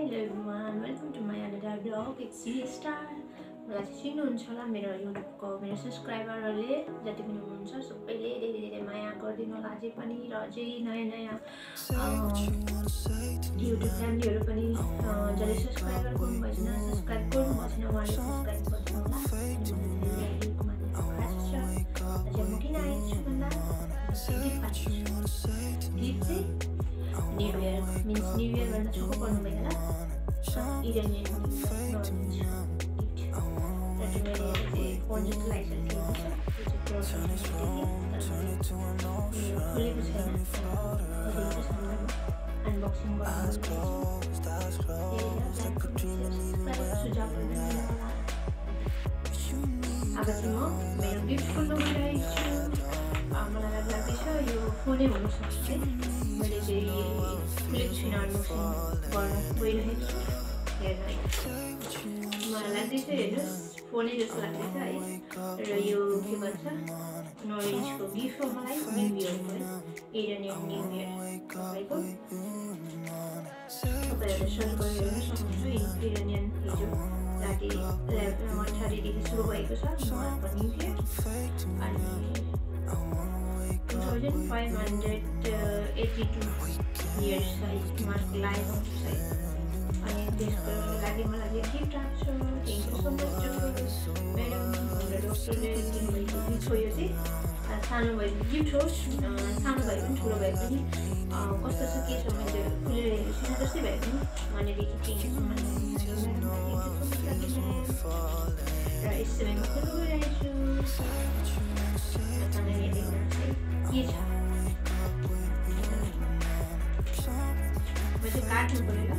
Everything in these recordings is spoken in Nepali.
Hello everyone, welcome to my another vlog. It's C-Star. मलाई चाहिँ चिन्नुहुन्छ होला मेरो युट्युबको मेरो सब्स्क्राइबरहरूले जति पनि हुनुहुन्छ सबैले धेरै धेरै माया गरिदिनु होला अझै पनि र अझै नयाँ नयाँ युट्युब फ्यामिलीहरू पनि जसले सब्स्क्राइबर गर्नुभएको छैन सब्स्क्राइब गर्नुभएको छैन उहाँले सब्स्क्राइब गरिदिनु होला अझै म किन आएको छु भन्दा गिफ्ट चाहिँ new year means new year भन्दा छक्क पर्नुभयो होला इरानियन फोन जस्तो लागिसकेको छ खोलेको छैन अनबक्सिङ अब चाहिँ म मेरो गिफ्ट खोल्न गइरहेको छु मलाई लाग्दैछ यो फोनै हुनसक्छ मैले चाहिँ खोलेको छुइनँ अनबक्सिङ गर्न गइरहेको छु मलाई लाग्दैछ हेर्नुहोस् फोनै जस्तो लाग्दैछ है र यो के भन्छ नरेन्जको गिफ्ट हो मलाई न्यू इयरको है इरानियन न्यू इयर तपाईँको तपाईँहरूले सर्च गरेर हेर्न सक्नुहुन्छ इरानियन हिजो राति 11:30देखि सुरु भएको छ उहाँको न्यू इयर अनि 2582 years उहाँको लाइफ अनि त्यसको लागि मलाई गिफ्ट आएको छ thank you so much madam हाम्रो डक्टरले दिनुभएको गिफ्ट हो यो चाहिँ सानो भए गिफ्ट होस् सानो भए पनि ठुलो भए पनि कस्तो छ के छ मैले खुलिरहेको छुइनँ जस्तै भए पनि भनेदेखि थ्याङ्क यू सो मच र यस समयमा खोल्नु गइरहेको छु के छ म चाहिँ काट्नु पऱ्यो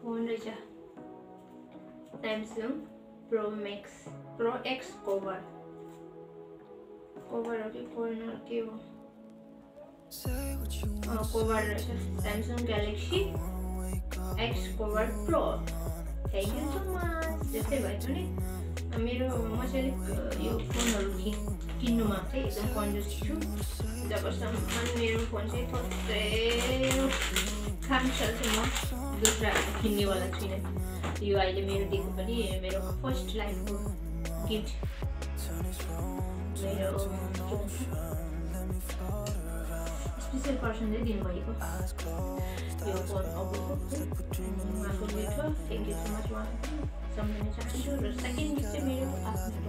फोन रहेछ Samsung Pro X cover हो कि कर्नर के हो कभर रहेछ Samsung Galaxy X cover Pro thank you so much जस्तै भए पनि मेरो म चाहिँ यो फोनहरू किन्नुमा चाहिँ एकदम कन्जुस छु जबसम्म मेरो फोन चाहिँ थोत्रै खामसाल चाहिँ म दुसराहरू किन्नेवाला छुइनँ यो अहिले मेरो दिएको पनि मेरो फर्स्ट लाइफको गिफ्ट मेरो स्पेसल पर्सनले दिनुभएको यो फोन उहाँको गिफ्ट हो थ्याङ्क यू सो मच उहाँलाई सम्झिन चाहन्छु र सेकेन्ड गिफ्ट चाहिँ मेरो आफ्नो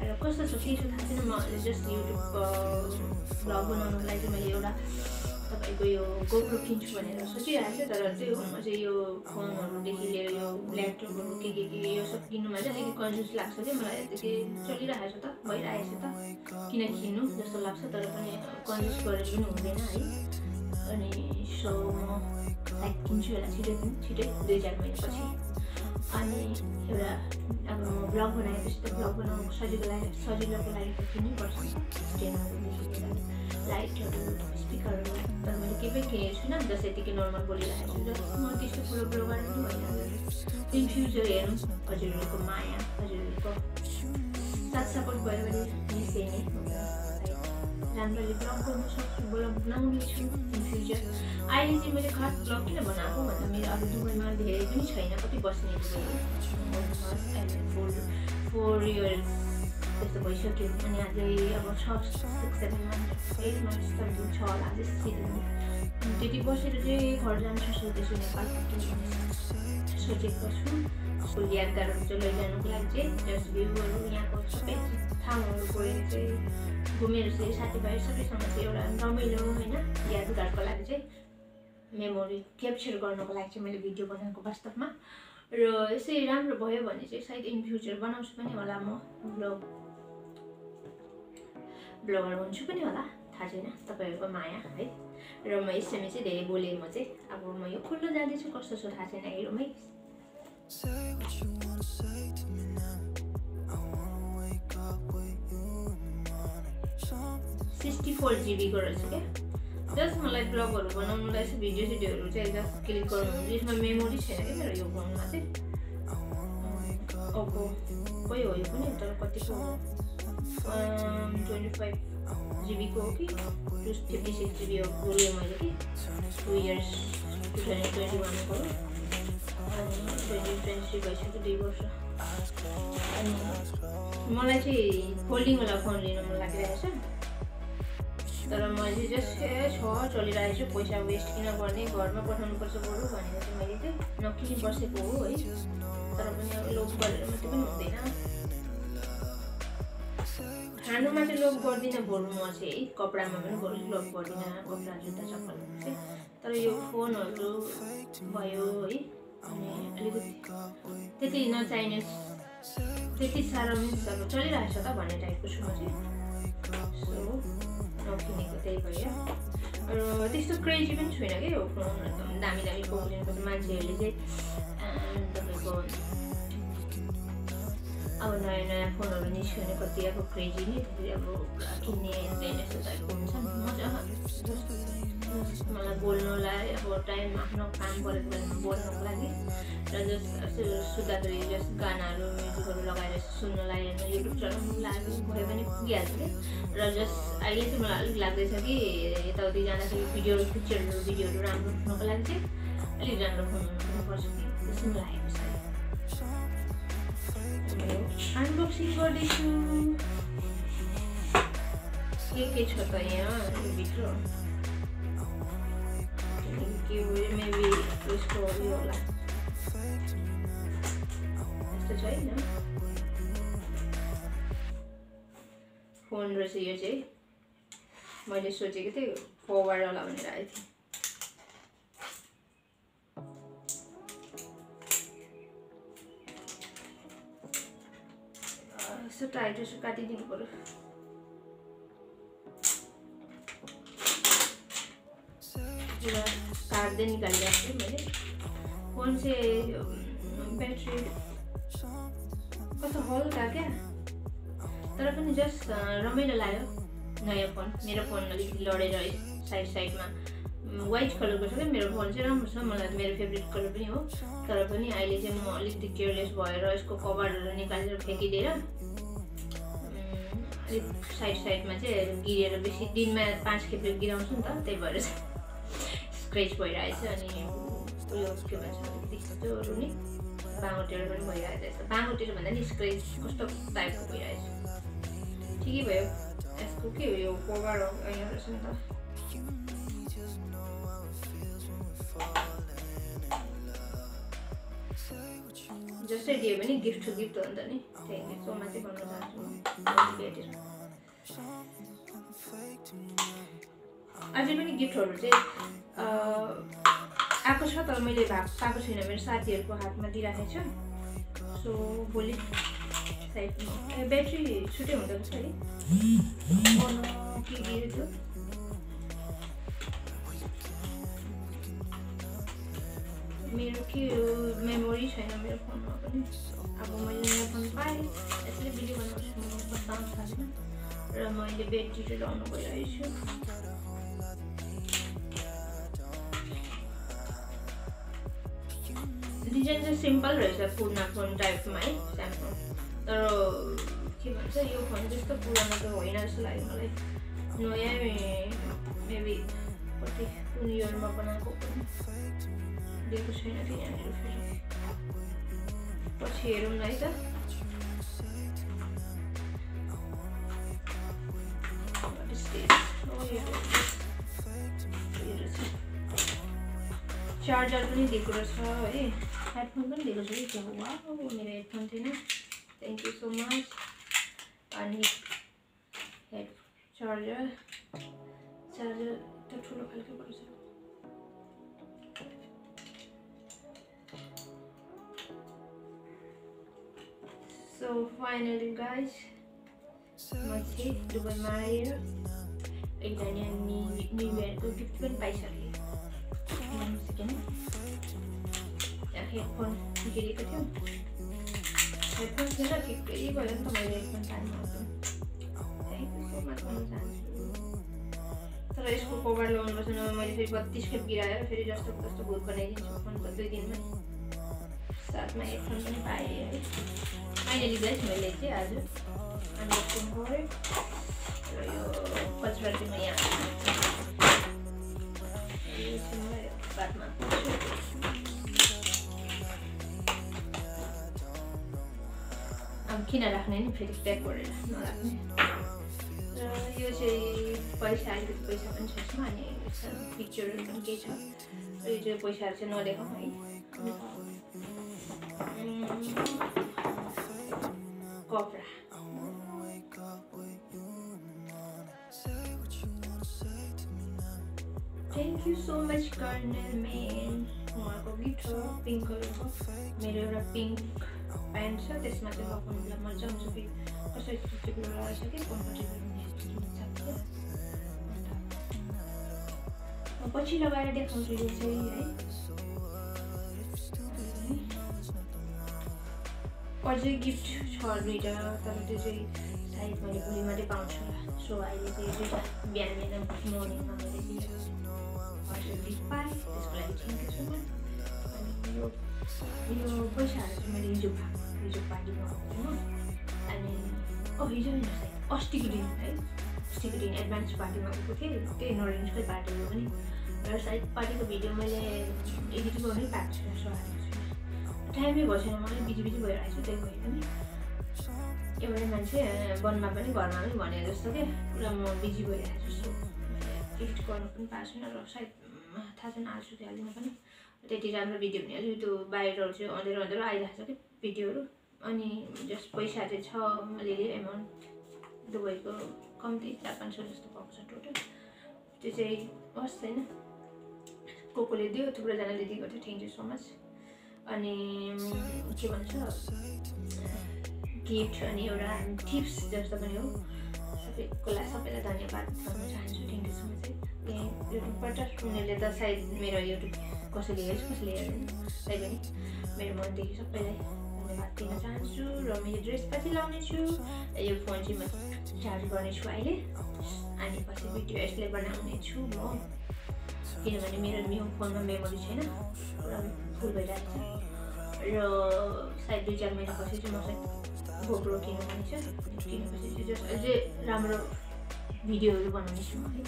र कस्तो छ के छ थाहा छैन म जस्ट युट्युब भ्लग बनाउनुको लागि चाहिँ मैले एउटा तपाईँको यो गोप्रो किन्छु भनेर सोचिरहेको छु तर त्यो म चाहिँ यो फोनहरूदेखि लिएर यो ल्यापटपहरू के यो सब किन्नुमा चाहिँ अलिकति कन्जुस लाग्छ क्या मलाई त्यति चलिरहेको छ त भइरहेको छ त किन किन्नु जस्तो लाग्छ तर पनि कन्जुस गरेर पनि हुँदैन है अनि सो म लाइक किन्छु होला छिटै 2-4 महिनापछि अनि एउटा अब म भ्लग बनाएपछि त भ्लग बनाउनु सजिलोको लागि त किन्नुपर्छ स्ट्यान्डहरूदेखि लिएर लाइटहरू स्पिकरहरू तर मैले केही पनि किनेको छुइनँ जस्ट यतिकै नर्मल बोलिरहेको छु जस्ट म त्यस्तो ठुलो ब्लग गरेर पनि भइहाल्यो इन फ्युचर हेरौँ हजुरहरूको माया हजुरहरूको साथ सपोर्ट भयो भने निश्चय नै राम्ररी ब्लग गर्नु सक्छु ब्लग बनाउने छु इन फ्युचर अहिले चाहिँ मैले खास ब्लग किन बनाएको भन्दा मेरो अब दुबईमा धेरै पनि छैन कति बस्ने फोर इयर्स त्यस्तो भइसक्यो अनि अझै अब 6-7 months 8 months समथिङ छ होला अझै त्यति बसेर चाहिँ घर जान्छु सोच्दैछु नेपाल सोचेको छु स्कुल यादगारहरू चाहिँ लैजानुको लागि चाहिँ जस्ट भ्यूहरू यहाँको सबै ठाउँहरू गएर चाहिँ घुमेर चाहिँ साथीभाइ सबैसँग चाहिँ एउटा रमाइलो होइन यादगारको लागि चाहिँ मेमोरी क्याप्चर गर्नको लागि चाहिँ मैले भिडियो बनाएको वास्तवमा र यसै राम्रो भयो भने चाहिँ सायद इन फ्युचर बनाउँछु पनि होला म ब्लगर हुन्छु पनि होला थाहा छैन तपाईहरुको माया है र म यसैमा चाहिँ धेरै बोले म चाहिँ अब म यो खुल्न जाँदैछु कस्तो छ थाहा छैन हेरौँ है 64 GB को रहेछ क्या जस्ट मलाई ब्लगहरु बनाउनुलाई चाहिँ भिडियोहरु चाहिँ जस्ट क्लिक गर्नु हुन्छ यसमा मेमोरी छैन के मेरो यो फोनमा चाहिँ ओको कोही हो यो पनि तर कतिको 25 GB को हो कि 256 GB हो बोल्यो मैले कि 2 इयर्स 2021 को अनि 2023 भइसक्यो 2 वर्ष अनि मलाई चाहिँ फोल्डिङ वाला फोन लिन मन लागिरहेछ तर मैले जस्ट चलिरहेको छु पैसा वेस्ट किन गर्ने घरमा पठाउनु पर्छ बरु भनेर चाहिँ मैले चाहिँ नकिनी बसेको हो है तर पनि अब लोभ गरेर मात्रै पनि हुँदैन खानुमा चाहिँ लोभ गर्दिनँ बरु म चाहिँ कपडामा पनि बरु लोभ गर्दिनँ कपडा जुत्ता चप्पलमा चाहिँ तर यो फोनहरू भयो है अनि अलिकति त्यति नचाहिने त्यति साह्रो मिन्स अब चलिरहेको छ त भन्ने टाइपको छु म चाहिँ सो नकिनेको त्यही भयो र त्यस्तो क्रेजी पनि छुइनँ कि यो फोन एकदम दामी दामी फोन लिनुपर्छ मान्छेहरूले चाहिँ तपाईँको अब नयाँ नयाँ फोनहरू निस्किने कति अब क्रेजी नि अब किन्ने यस्तो टाइपको हुन्छ नि मजा मलाई बोल्नुलाई अब टाइम आफ्नो काम गरेको बेलामा बोल्नको लागि र जस्ट सुत्दाखेरि जस्ट गानाहरू म्युजिकहरू लगाएर सुन्नलाई होइन युट्युब चलाउनु लागि भयो भने पुगिहाल्छ कि र जस्ट अहिले चाहिँ मलाई अलिक लाग्दैछ कि यताउति जाँदाखेरि भिडियोहरू राम्रो हुनुको लागि चाहिँ अलिक राम्रो फोन हुनुपर्छ कि जस्तो लागेको छ अनबक्सिङ गर्दैछु के छ त यहाँ भित्र के हो मेबी उसको उयो होला यस्तो छैन फोन रहेछ यो चाहिँ मैले सोचेको थिएँ फरवर्ड होला भनेर आएको थिएँ यसो टाइट यसो काटिदिनु पर्यो पूरा काट्दै निकालिरहेको थिएँ मैले फोन चाहिँ ब्याट्री कस्तो हल्का क्या तर पनि जस्ट रमाइलो लाग्यो नयाँ फोन मेरो फोन अलिकति लडेर साइडमा व्हाइट कलरको छ क्या मेरो फोन चाहिँ राम्रो छ मलाई मेरो फेभरेट कलर पनि हो तर पनि अहिले चाहिँ म अलिकति केयरलेस भएर यसको कभरहरू निकालेर फ्याँकिदिएर अलिक साइडमा चाहिँ गिरेर बेसी दिनमा 5 खेप गिराउँछु नि त त्यही भएर स्क्रेच भइरहेछ अनि उयो के भन्छ त्यस्तोहरू नि बाँगोटेर पनि भइरहेछ बाँगोटेर भन्दा नि स्क्रेच कस्तो टाइपको भइरहेछ ठिकै भयो यसको के हो यो कभर यहाँ रहेछ नि त जस्तै दियो भने गिफ्ट हो नि त नि थ्याङ्क यू सो मच चाहिँ भन्न चाहन्छु अझै पनि गिफ्टहरू चाहिँ आएको छ तर मैले पाएको छैन मेरो साथीहरूको हातमा दिइराखेको छु सो भोलि साइडमा ब्याट्री छुट्टै हुँदो रहेछ है के गिरेको थियो मेरो के मेमोरी छैन मेरो फोनमा पनि अब मैले नयाँ फोन पाएँ यसले भिडियो बनाउँछु म बताउनु सक्दिनँ र मैले ब्याट्री चाहिँ लाउनु गइरहेको छु डिजाइन चाहिँ सिम्पल रहेछ पुरानो फोन टाइपमा है स्यामसङ तर के भन्छ यो फोन जस्तो पुरानो त होइन जस्तो लाग्यो मलाई नयाँ मेबी कति कुन इयरमा बनाएको पनि दिएको छैन कि यहाँनिर फेरि पछि हेरौँ न है त चार्जर पनि दिएको रहेछ है हेडफोन पनि दिएको छ कि क्या वाउ मेरो हेडफोन थिएन थ्याङ्क यू सो मच अनि हेड चार्जर त ठुलो खालको पर्छ सो फाइनली गाइज म चाहिँ दुबईमा आएर एउटा न्यू इयरको गिफ्ट पनि पाइसकेँ हेडफोन गिरेको थियो हेडफोन थिएन ठिकै भयो नि त मैले हेडफोन टाइममा थ्याङ्क यू सो मच भन्न चाहन्छु तर यसको कभर लगाउनुपर्छ नभए मैले फेरि 32 खेप गिराएर फेरि जस्तो तस्तो भूत बनाइदिन्छु फोनको 2 दिनमा साथमा हेडफोन पनि पाएँ है फाइनली गाइस मैले चाहिँ आज अनबक्सिङ गरेँ र यो पछाडिमा यहाँ यो चाहिँ मलाई बादमा अब किन राख्ने नि फेरि प्याक गरेर नराख्ने र यो चाहिँ पैसा अलिकति पैसा पनि छ यसमा अनि पिक्चरहरू पनि केही छ र यो चाहिँ पैसाहरू चाहिँ नदेखाउँ है कपडा thank you so much colonel man उहाँको गिफ्ट हो पिङ्क कलरको मेरो एउटा पिङ्क प्यान्ट छ त्यसमा चाहिँ लगाउनुलाई मजा आउँछ कि कसरी कम्फर्टेबल रहेछ कि कम्फर्टेबल म पछि लगाएर देखाउँछु यो चाहिँ है अझै गिफ्ट छ 2टा तर त्यो चाहिँ सायद मैले भोलि मात्रै पाउँछु होला सो अहिले चाहिँ 2टा बिहान मर्निङमा मैले गिफ्ट पाएँ त्यसको लागि थ्याङ्क यू सो मच अनि यो पैसाहरू चाहिँ मैले हिजो पार्टीमा हो अनि हिजो होइन अस्तिको दिन है अस्तिको दिन एडभान्स पार्टीमा गएको थिएँ त्यही नरेन्जकै पार्टी हो पनि र सायद पार्टीको भिडियो मैले एडिट गर्नै पाएको छु सो टाइमै भएको छैन मलाई बिजी भइरहेको छु त्यही भएर नि एउटा मान्छे वनमा पनि घरमा पनि भने जस्तो के पुरा म बिजी भइरहेको छु सो एडिट गर्नु पनि पाएको छैन र सायद थाहा छैन आज सुतिहाल्दिनँ पनि त्यति राम्रो भिडियो पनि अलिक त्यो बाहिरहरू चाहिँ अँधेरो आइरहेको छ कि भिडियोहरू अनि जस्ट पैसा चाहिँ छ अलिअलि एमाउन्ट दुबईको कम्ती 400-500 जस्तो पाएको छ टोटल त्यो चाहिँ होस् होइन कोले दियो थुप्रोजनाले दिएको थियो थ्याङ्क यू सो मच अनि के भन्छ गिफ्ट अनि एउटा टिप्स जस्तो पनि हो सबैलाई धन्यवाद भन्न चाहन्छु थ्याङ्क यू सो मच है युट्युबबाट उनीहरूले त सायद मेरो युट्युब कसैले हेर्छ कसैले हेर्दैन त्यही पनि मेरो मनदेखि सबैलाई धन्यवाद दिन चाहन्छु र मेरो ड्रेस पछि लाउनेछु यो फोन चाहिँ म चार्ज गर्नेछु अहिले अनि पछि भिडियो यसले बनाउने छु म किनभने मेरो फोनमा मेमोरी छैन पुरा फुल भइरहेको छ र सायद 2-4 महिनापछि चाहिँ म सायद गोप्रो किन्नुपर्ने छ किनेपछि चाहिँ जस्ट अझै राम्रो भिडियोहरू बनाउने छु है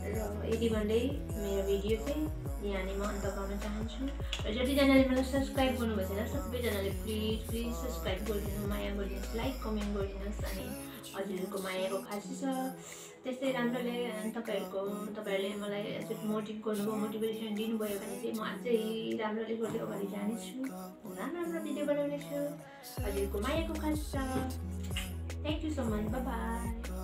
र यति भन्दै मेरो भिडियो चाहिँ यहाँनिर म अन्त गर्न चाहन्छु र जतिजनाले मलाई सब्सक्राइब गर्नुभएको छैन सबैजनाले प्लिज सब्सक्राइब गरिदिनु माया गरिदिनुहोस् लाइक कमेन्ट गरिदिनुहोस् अनि हजुरहरूको मायाको खासै छ त्यस्तै राम्रोले तपाईँहरूले मलाई गर्नुभयो मोटिभेसन दिनुभयो भने चाहिँ म अझै राम्रोले गर्दै अगाडि जानेछु राम्रो भिडियो बनाउनेछु हजुरहरूको मायाको खास छ thank you so much by